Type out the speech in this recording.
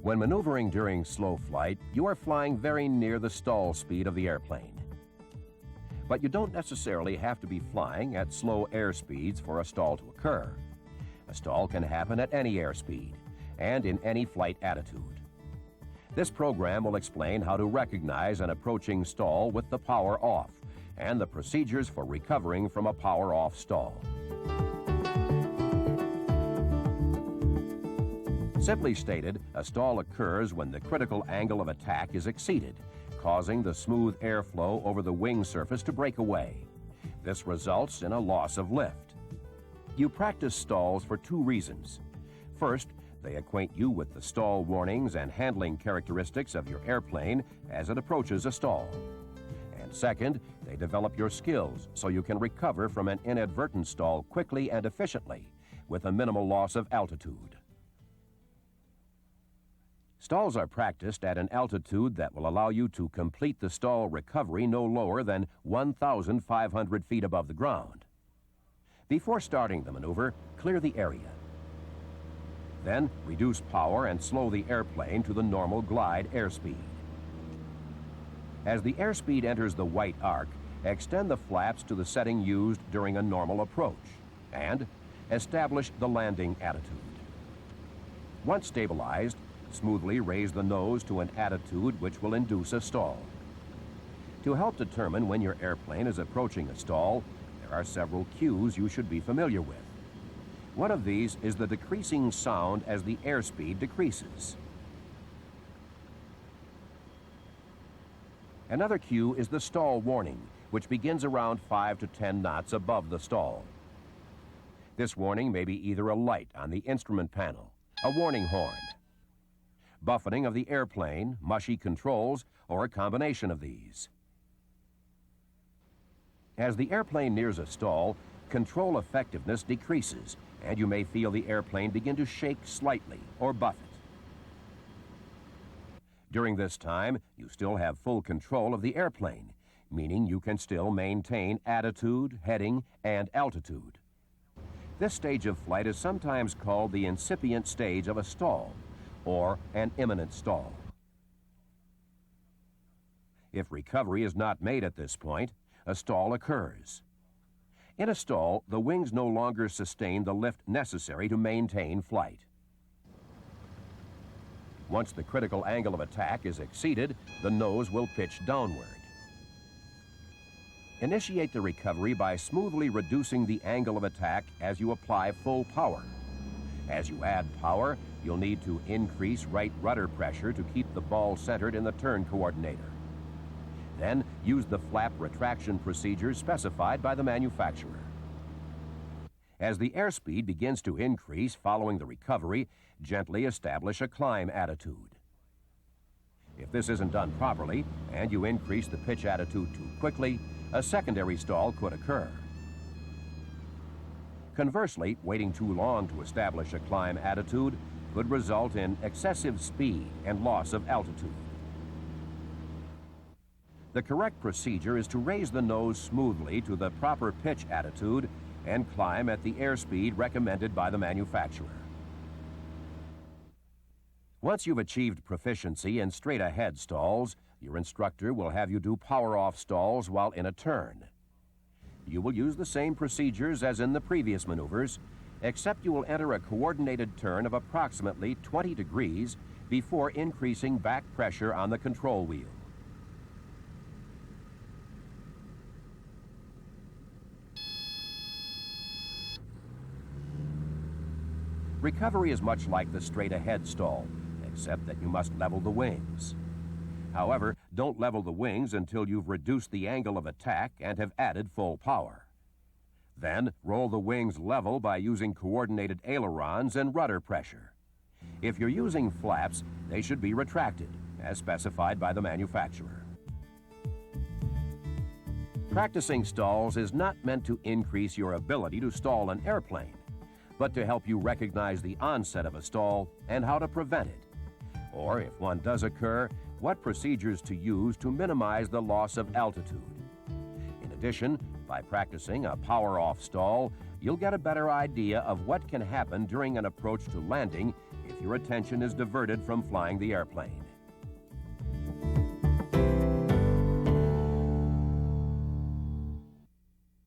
When maneuvering during slow flight, you are flying very near the stall speed of the airplane. But you don't necessarily have to be flying at slow air speeds for a stall to occur. A stall can happen at any airspeed and in any flight attitude. This program will explain how to recognize an approaching stall with the power off and the procedures for recovering from a power off stall. Simply stated, a stall occurs when the critical angle of attack is exceeded, causing the smooth airflow over the wing surface to break away. This results in a loss of lift. You practice stalls for two reasons. First, they acquaint you with the stall warnings and handling characteristics of your airplane as it approaches a stall. And second, they develop your skills so you can recover from an inadvertent stall quickly and efficiently with a minimal loss of altitude. Stalls are practiced at an altitude that will allow you to complete the stall recovery no lower than 1,500 feet above the ground. Before starting the maneuver, clear the area. Then reduce power and slow the airplane to the normal glide airspeed. As the airspeed enters the white arc, extend the flaps to the setting used during a normal approach and establish the landing attitude. Once stabilized, smoothly raise the nose to an attitude which will induce a stall. To help determine when your airplane is approaching a stall, there are several cues you should be familiar with. One of these is the decreasing sound as the airspeed decreases. Another cue is the stall warning, which begins around 5 to 10 knots above the stall. This warning may be either a light on the instrument panel, a warning horn, buffeting of the airplane, mushy controls, or a combination of these. As the airplane nears a stall, control effectiveness decreases, and you may feel the airplane begin to shake slightly or buffet. During this time, you still have full control of the airplane, meaning you can still maintain attitude, heading, and altitude. This stage of flight is sometimes called the incipient stage of a stall, or an imminent stall. If recovery is not made at this point, a stall occurs. In a stall, the wings no longer sustain the lift necessary to maintain flight. Once the critical angle of attack is exceeded, the nose will pitch downward. Initiate the recovery by smoothly reducing the angle of attack as you apply full power. As you add power, you'll need to increase right rudder pressure to keep the ball centered in the turn coordinator. Then use the flap retraction procedure specified by the manufacturer. As the airspeed begins to increase following the recovery, gently establish a climb attitude. If this isn't done properly and you increase the pitch attitude too quickly, a secondary stall could occur. Conversely, waiting too long to establish a climb attitude could result in excessive speed and loss of altitude. The correct procedure is to raise the nose smoothly to the proper pitch attitude and climb at the airspeed recommended by the manufacturer. Once you've achieved proficiency in straight-ahead stalls, your instructor will have you do power-off stalls while in a turn. You will use the same procedures as in the previous maneuvers, except you will enter a coordinated turn of approximately 20 degrees before increasing back pressure on the control wheel. Recovery is much like the straight-ahead stall, except that you must level the wings. However, don't level the wings until you've reduced the angle of attack and have added full power. Then, roll the wings level by using coordinated ailerons and rudder pressure. If you're using flaps, they should be retracted, as specified by the manufacturer. Practicing stalls is not meant to increase your ability to stall an airplane, but to help you recognize the onset of a stall and how to prevent it. Or, if one does occur, what procedures to use to minimize the loss of altitude. In addition, by practicing a power-off stall, you'll get a better idea of what can happen during an approach to landing if your attention is diverted from flying the airplane.